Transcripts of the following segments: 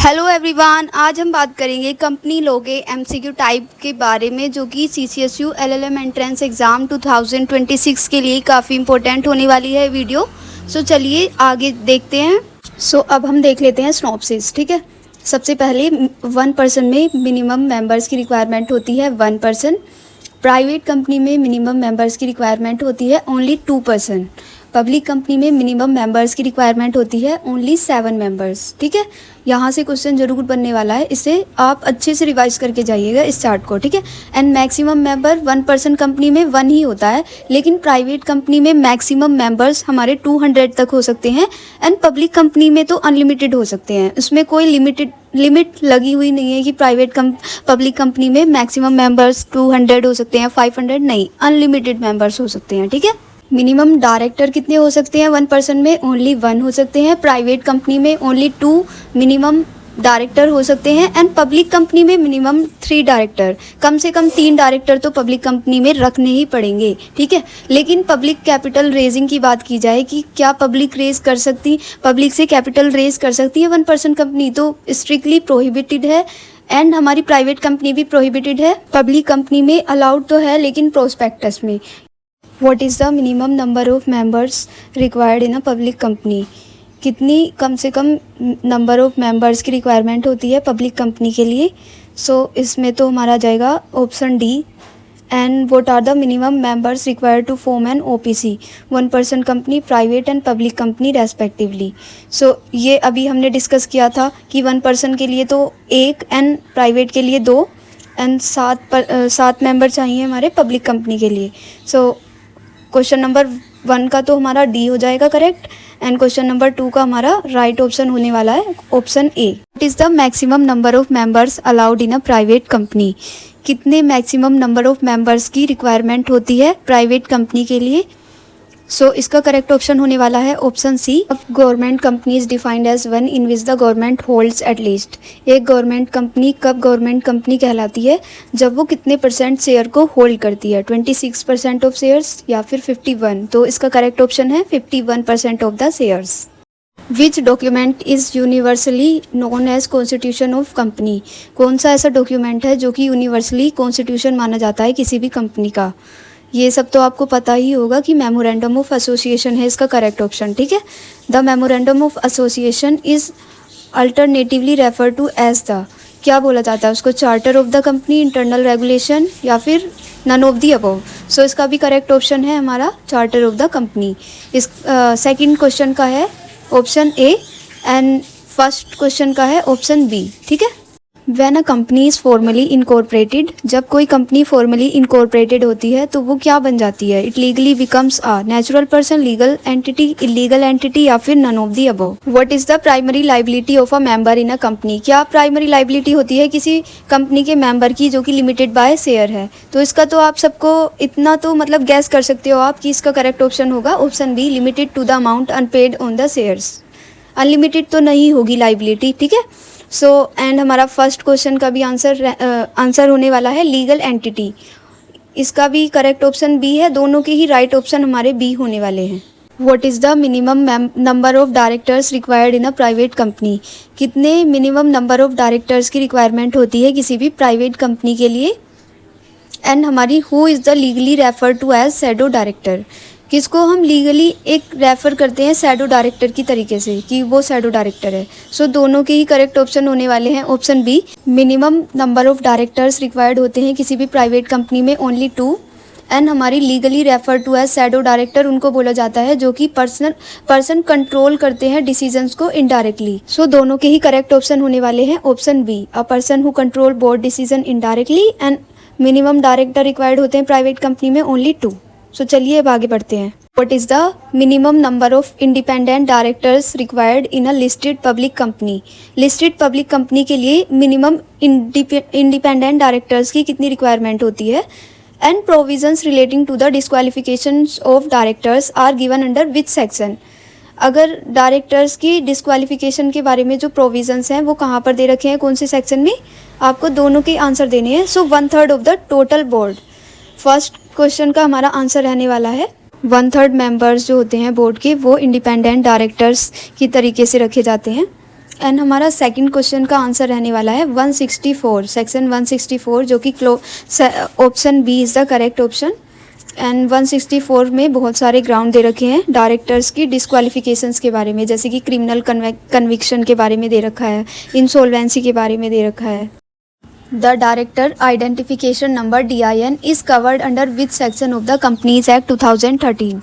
Hello everyone, आज हम बात करेंगे कंपनी लॉ के एमसीक्यू टाइप के बारे में, जो कि सीसीएसयू एलएलएम एंट्रेंस एग्ज़ाम 2026 के लिए काफ़ी इंपॉर्टेंट होने वाली है वीडियो। सो चलिए आगे देखते हैं। अब हम देख लेते हैं स्नॉप्सिस। ठीक है, सबसे पहले 1% में मिनिमम मेंबर्स की रिक्वायरमेंट होती है 1%। प्राइवेट कंपनी में मिनिमम मेंबर्स की रिक्वायरमेंट होती है ओनली 2%। पब्लिक कंपनी में मिनिमम मेंबर्स की रिक्वायरमेंट होती है ओनली 7 मेंबर्स। ठीक है, यहाँ से क्वेश्चन जरूर बनने वाला है, इसे आप अच्छे से रिवाइज करके जाइएगा इस चार्ट को। ठीक है, एंड मैक्सिमम मेंबर 1% कंपनी में 1 ही होता है, लेकिन प्राइवेट कंपनी में मैक्सिमम मेंबर्स हमारे 200 तक हो सकते हैं, एंड पब्लिक कंपनी में तो अनलिमिटेड हो सकते हैं। उसमें कोई लिमिट लगी हुई नहीं है कि पब्लिक कंपनी में मैक्सिमम मेंबर्स 200 हो सकते हैं, 500 नहीं, अनलिमिटेड मेंबर्स हो सकते हैं। ठीक है, मिनिमम डायरेक्टर कितने हो सकते हैं 1% में? ओनली 1 हो सकते हैं। प्राइवेट कंपनी में ओनली 2 मिनिमम डायरेक्टर हो सकते हैं, एंड पब्लिक कंपनी में मिनिमम 3 डायरेक्टर। कम से कम 3 डायरेक्टर तो पब्लिक कंपनी में रखने ही पड़ेंगे। ठीक है, लेकिन पब्लिक कैपिटल रेजिंग की बात की जाए कि क्या पब्लिक से कैपिटल रेज कर सकती है 1% कंपनी, तो स्ट्रिक्टली प्रोहिबिटेड है, एंड हमारी प्राइवेट कंपनी भी प्रोहिबिटेड है। पब्लिक कंपनी में अलाउड तो है, लेकिन प्रोस्पेक्टस में। What is the minimum number of members required in a public company? कितनी कम से कम नंबर ऑफ़ मेंबर्स की रिक्वायरमेंट होती है पब्लिक कंपनी के लिए? इसमें तो हमारा जाएगा option D. And what are the minimum members required to form an OPC 1% company, private and public company respectively? ये अभी हमने डिस्कस किया था कि 1% के लिए तो 1 एंड प्राइवेट के लिए 2 एंड 7 मेंबर चाहिए हमारे पब्लिक कंपनी के लिए। क्वेश्चन नंबर 1 का तो हमारा डी हो जाएगा करेक्ट, एंड क्वेश्चन नंबर 2 का हमारा राइट ऑप्शन होने वाला है option A. What is the maximum number of members allowed in a private company? कितने मैक्सिमम नंबर ऑफ मेंबर्स की रिक्वायरमेंट होती है प्राइवेट कंपनी के लिए? इसका करेक्ट ऑप्शन होने वाला है option C. Government company is defined as one in which the government holds at least. एक गवर्नमेंट कंपनी कब गवर्नमेंट कंपनी कहलाती है? जब वो कितने % शेयर को होल्ड करती है, 26% ऑफ शेयर्स या फिर 51? तो इसका करेक्ट ऑप्शन है 51% of the shares. Which document is universally known as constitution of company? कौन सा ऐसा डॉक्यूमेंट है जो कि यूनिवर्सली कॉन्स्टिट्यूशन माना जाता है किसी भी कंपनी का? ये सब तो आपको पता ही होगा कि मेमोरेंडम ऑफ एसोसिएशन है इसका करेक्ट ऑप्शन। ठीक है, the memorandum of association is alternatively refer to as the, क्या बोला जाता है उसको? Charter of the company, internal regulation, या फिर नन ऑफ दी अबव? इसका भी करेक्ट ऑप्शन है हमारा चार्टर ऑफ द कंपनी। इस सेकंड क्वेश्चन का है option A, and first question का है ऑप्शन बी। ठीक है, When a company is formally incorporated, जब कोई कंपनी फॉर्मली इनकॉर्पोरेटेड होती है तो वो क्या बन जाती है? It legally becomes a natural person, legal entity, illegal entity, या फिर none of the above? What is the primary liability of a member in a company? क्या प्राइमरी लाइबिलिटी होती है किसी कंपनी के मेंबर की जो कि लिमिटेड बाय शेयर है? तो इसका तो आप सबको इतना तो मतलब गैस कर सकते हो आप कि इसका करेक्ट ऑप्शन होगा option B, limited to the amount unpaid on the shares. Unlimited तो नहीं होगी लाइबिलिटी। ठीक है, एंड हमारा फर्स्ट क्वेश्चन का भी आंसर होने वाला है लीगल एंटिटी। इसका भी करेक्ट ऑप्शन बी है, दोनों के ही राइट ऑप्शन हमारे बी होने वाले हैं। What is the minimum number of directors required in a private company? कितने मिनिमम नंबर ऑफ डायरेक्टर्स की रिक्वायरमेंट होती है किसी भी प्राइवेट कंपनी के लिए? एंड हमारी who is the legally refer to as shadow director? किसको हम लीगली एक रेफ़र करते हैं शैडो डायरेक्टर की तरीके से कि वो शैडो डायरेक्टर है? दोनों के ही करेक्ट ऑप्शन होने वाले हैं option B. Minimum number of directors required होते हैं किसी भी प्राइवेट कंपनी में ओनली 2, एंड हमारी legally refer to as shadow director उनको बोला जाता है जो कि पर्सन कंट्रोल करते हैं डिसीजंस को इनडायरेक्टली। दोनों के ही करेक्ट ऑप्शन होने वाले हैं option B, a person who control board decision indirectly, and minimum director required होते हैं प्राइवेट कंपनी में ओनली 2। चलिए अब आगे बढ़ते हैं। What is the minimum number of independent directors required in a listed public company? Listed public company के लिए मिनिमम इंडिपेंडेंट डायरेक्टर्स की कितनी रिक्वायरमेंट होती है? And provisions relating to the disqualifications of directors are given under which section? अगर directors की disqualification के बारे में जो प्रोविजंस हैं वो कहाँ पर दे रखे हैं, कौन से सेक्शन में? आपको दोनों के आंसर देने हैं। 1/3 of the total board. First question का हमारा आंसर रहने वाला है 1/3 मेंबर्स जो होते हैं बोर्ड के वो इंडिपेंडेंट डायरेक्टर्स की तरीके से रखे जाते हैं। एंड हमारा सेकंड क्वेश्चन का आंसर रहने वाला है 164, सेक्शन 164, जो कि option B is the correct option. And 164 में बहुत सारे ग्राउंड दे रखे हैं डायरेक्टर्स की डिस्क्वालिफिकेशंस के बारे में, जैसे कि क्रिमिनल कन्विक्शन के बारे में दे रखा है, इंसॉल्वेंसी के बारे में दे रखा है। The director identification number DIN is covered under which section of the companies act 2013।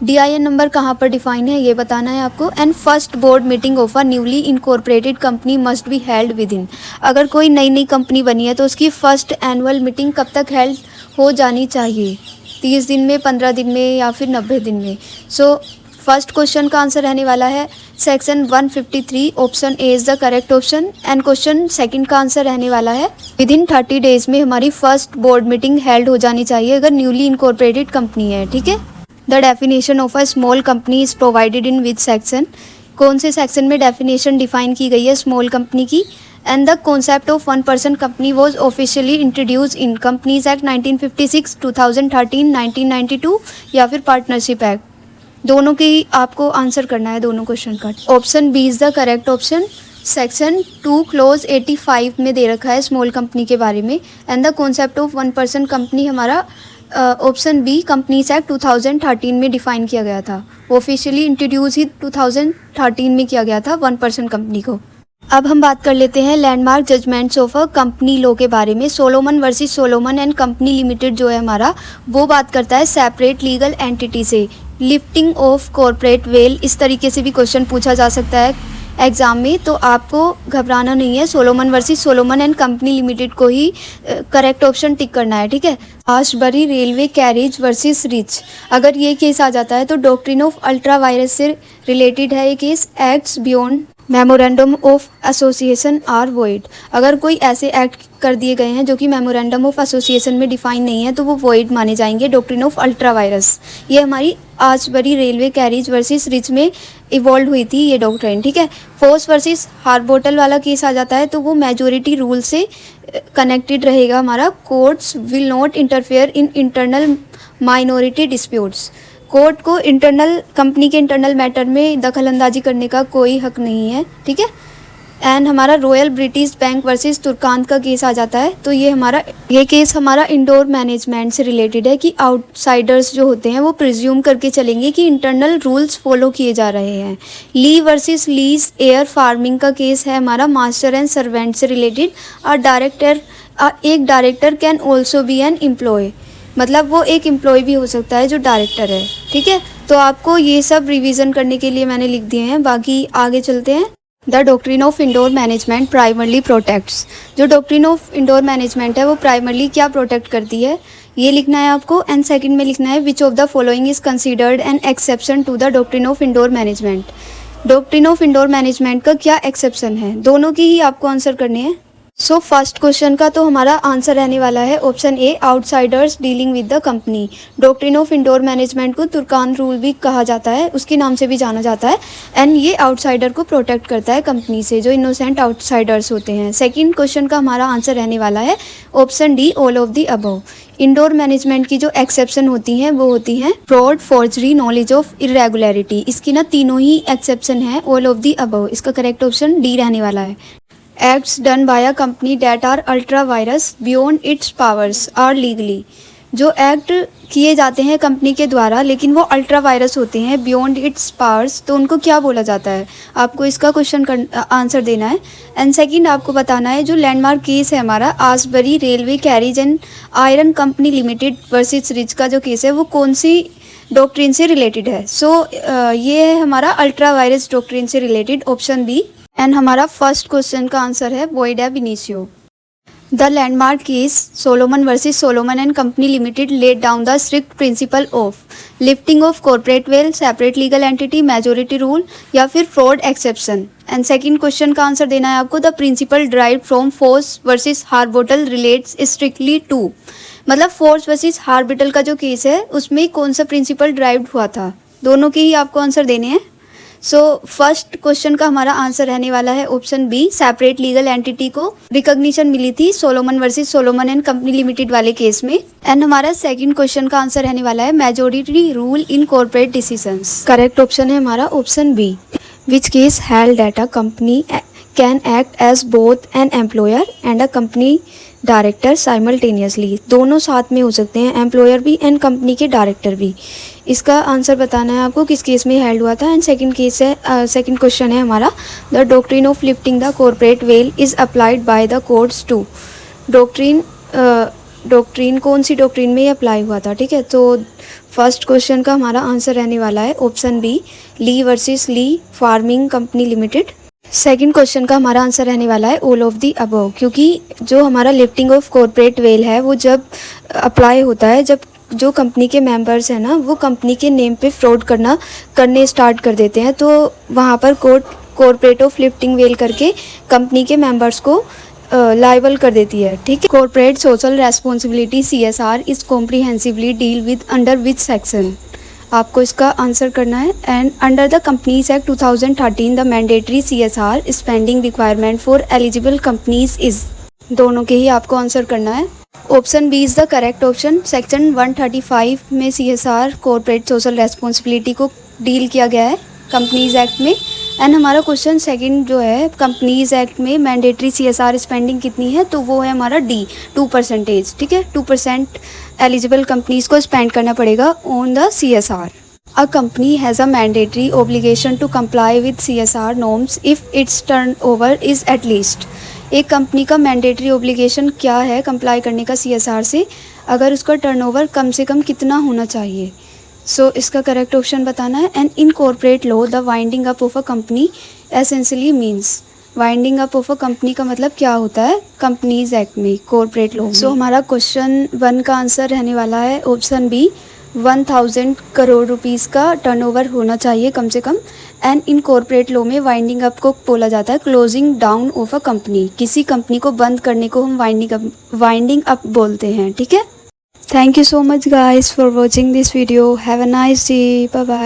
DIN number कहाँ पर डिफाइन है ये बताना है आपको। And first board meeting of a newly incorporated company must be held with in. अगर कोई नई कंपनी बनी है तो उसकी फर्स्ट एनुअल मीटिंग कब तक हेल्ड हो जानी चाहिए? 30 दिन में, 15 दिन में या फिर 90 दिन में। सो फर्स्ट क्वेश्चन का आंसर रहने वाला है section 153, option A is the correct option. And question second का आंसर रहने वाला है विद इन 30 डेज में हमारी फर्स्ट बोर्ड मीटिंग हेल्ड हो जानी चाहिए अगर न्यूली इनकॉर्पोरेटेड कंपनी है, ठीक है। The definition of a small company is provided in which section. कौन से सेक्शन में डेफिनेशन डिफाइन की गई है स्मॉल कंपनी की? And the concept of 1 person company was officially introduce in companies act 1956, 2013, 1992 या फिर पार्टनरशिप एक्ट। दोनों की आपको आंसर करना है, दोनों क्वेश्चन का। Option B is the correct option. Section 2 clause 85 में दे रखा है स्मॉल कंपनी के बारे में। And the concept of 1 person company हमारा ऑप्शन बी कंपनीज एक्ट 2013 में डिफाइन किया गया था। ऑफिशियली इंट्रोड्यूस ही 2013 में किया गया था 1 पर्सन कंपनी को। अब हम बात कर लेते हैं landmark judgments of a company law के बारे में। Solomon versus Solomon and company limited जो है हमारा, वो बात करता है सेपरेट लीगल एंटिटी से लिफ्टिंग ऑफ कॉर्पोरेट वेल। इस तरीके से भी क्वेश्चन पूछा जा सकता है एग्जाम में, तो आपको घबराना नहीं है। Solomon versus Solomon and company limited को ही करेक्ट ऑप्शन टिक करना है, ठीक है। Ashbury railway carriage versus Riche, अगर ये केस आ जाता है तो डॉक्ट्रिन ऑफ अल्ट्रा वायरस से रिलेटेड है ये case. Acts beyond memorandum of association are void, अगर कोई ऐसे एक्ट कर दिए गए हैं जो कि मेमोरेंडम ऑफ एसोसिएशन में डिफाइन नहीं है तो वो वॉइड माने जाएंगे। डॉक्ट्रिन ऑफ अल्ट्रा वायरस, ये हमारी आशबरी रेलवे कैरेज वर्सेस रिच में इवॉल्व हुई थी ये डॉक्ट्रिन, ठीक है। फोर्स वर्सेस हार्बोटल वाला केस आ जाता है तो वो मेजोरिटी रूल से कनेक्टेड रहेगा हमारा। Courts will not interfere in internal minority disputes, court को इंटरनल कंपनी के इंटरनल मैटर में दखल अंदाजी करने का कोई हक नहीं है, ठीक है। एंड हमारा रॉयल ब्रिटिश बैंक वर्सेस तुर्कांत का केस आ जाता है तो ये केस हमारा इंडोर मैनेजमेंट से रिलेटेड है कि आउटसाइडर्स जो होते हैं वो प्रिज्यूम करके चलेंगे कि इंटरनल रूल्स फॉलो किए जा रहे हैं। Lee versus Lee's air farming का केस है हमारा मास्टर एंड सर्वेंट से रिलेटेड। एक director can also be an employee, मतलब वो एक एम्प्लॉय भी हो सकता है जो डायरेक्टर है, ठीक है। तो आपको ये सब रिवीजन करने के लिए मैंने लिख दिए हैं, बाकी आगे चलते हैं। The doctrine of indoor management primarily protects, जो डॉक्ट्रिन ऑफ इंडोर मैनेजमेंट है वो प्राइमरली क्या प्रोटेक्ट करती है ये लिखना है आपको। एंड सेकंड में लिखना है which of the following is considered an exception to the doctrine of indoor management. Doctrine of indoor management का क्या एक्सेप्शन है, दोनों की ही आपको आंसर करने हैं। सो फर्स्ट क्वेश्चन का तो हमारा आंसर रहने वाला है option A, outsiders dealing with the company. Doctrine of indoor management को तुर्कान रूल भी कहा जाता है, उसके नाम से भी जाना जाता है। एंड ये आउटसाइडर को प्रोटेक्ट करता है कंपनी से, जो इनोसेंट आउटसाइडर्स होते हैं। सेकंड क्वेश्चन का हमारा आंसर रहने वाला है option D, all of the above. Indoor management की जो एक्सेप्शन होती हैं वो होती हैं fraud, forgery, knowledge of irregularity. इसकी ना तीनों ही एक्सेप्शन है ऑल ऑफ द अबव। इसका करेक्ट ऑप्शन डी रहने वाला है। Acts done by a company that are ultra vires beyond its powers are legally, जो एक्ट किए जाते हैं कंपनी के द्वारा लेकिन वो अल्ट्रा वायरस होते हैं बियॉन्ड इट्स पावर्स, तो उनको क्या बोला जाता है, आपको इसका क्वेश्चन आंसर देना है। एंड सेकंड आपको बताना है जो लैंडमार्क केस है हमारा Ashbury railway carriage and iron company limited versus Riche का जो केस है वो कौन सी डॉक्ट्रिन से रिलेटेड है। सो ये है हमारा अल्ट्रा वायरस डॉक्ट्रिन से रिलेटेड, ऑप्शन बी। एंड हमारा फर्स्ट क्वेश्चन का आंसर है void ab initio. The landmark case Solomon versus Solomon and company limited laid down the strict principle of lifting of corporate veil, separate legal entity, majority rule या फिर fraud exception. And second question का answer देना है आपको the principle derived from Foss versus Harbottle relates strictly to, मतलब Foss versus हार्बिटल का जो case है उसमें कौन सा प्रिंसिपल ड्राइव हुआ था, दोनों के ही आपको आंसर देने हैं। सो फर्स्ट क्वेश्चन का हमारा आंसर रहने वाला है option B, separate legal entity को रिकॉग्निशन मिली थी Solomon versus Solomon and company limited वाले केस में। एंड हमारा सेकंड क्वेश्चन का आंसर रहने वाला है majority rule in corporate decisions. Correct option है हमारा option B. which case held that a company can act as both an employer and a company director simultaneously, दोनों साथ में हो सकते हैं, एम्प्लॉयर भी एंड कंपनी के डायरेक्टर भी। इसका आंसर बताना है आपको किस केस में हेल्ड हुआ था। एंड सेकंड केस है, सेकंड क्वेश्चन है हमारा, the doctrine of lifting the corporate veil is applied by the courts to. Doctrine कौन सी डॉक्ट्रिन में ये अप्लाई हुआ था, ठीक है। तो फर्स्ट क्वेश्चन का हमारा आंसर रहने वाला है option B, Lee versus Lee farming company limited. Second question का हमारा आंसर रहने वाला है ऑल ऑफ दी अबव, क्योंकि जो हमारा लिफ्टिंग ऑफ कॉर्पोरेट वेल है वो जब अप्लाई होता है जब जो कंपनी के मेंबर्स हैं ना वो कंपनी के नेम पे फ्रॉड करने स्टार्ट कर देते हैं, तो वहाँ पर कॉर्पोरेट ऑफ लिफ्टिंग वेल करके कंपनी के मेंबर्स को लाइबल कर देती है, ठीक है। Corporate social responsibility CSR is comprehensively deal with under which section, आपको इसका आंसर करना है। And under the companies act 2013 the mandatory CSR spending requirement for eligible companies is, दोनों के ही आपको आंसर करना है। Option B is the correct option. Section 135 में CSR कॉर्पोरेट सोशल रेस्पॉन्सिबिलिटी को डील किया गया है कंपनीज एक्ट में। एंड हमारा क्वेश्चन सेकंड जो है, कंपनीज एक्ट में मैंडेटरी CSR स्पेंडिंग कितनी है, तो वो है हमारा डी 2%, ठीक है। 2% एलिजिबल कंपनीज को स्पेंड करना पड़ेगा on the CSR। A company has a mandatory obligation to comply with CSR norms if its turnover is at least, एक कंपनी का मैंडेटरी ऑब्लिगेशन क्या है कंप्लाई करने का CSR से, अगर उसका टर्नओवर कम से कम कितना होना चाहिए। सो इसका करेक्ट ऑप्शन बताना है। And in corporate law the winding up of a company essentially means, winding up of a company का मतलब क्या होता है कंपनीज एक्ट में, कॉर्पोरेट लॉ। सो हमारा क्वेश्चन 1 का आंसर रहने वाला है ऑप्शन बी, 1000 करोड़ रुपीज़ का टर्नओवर होना चाहिए कम से कम। एंड इन कॉर्पोरेट लॉ में वाइंडिंग अप को बोला जाता है closing down of a company, किसी कंपनी को बंद करने को हम वाइंडिंग अप बोलते हैं, ठीक है। Thank you so much guys for watching this video. Have a nice day. Bye bye.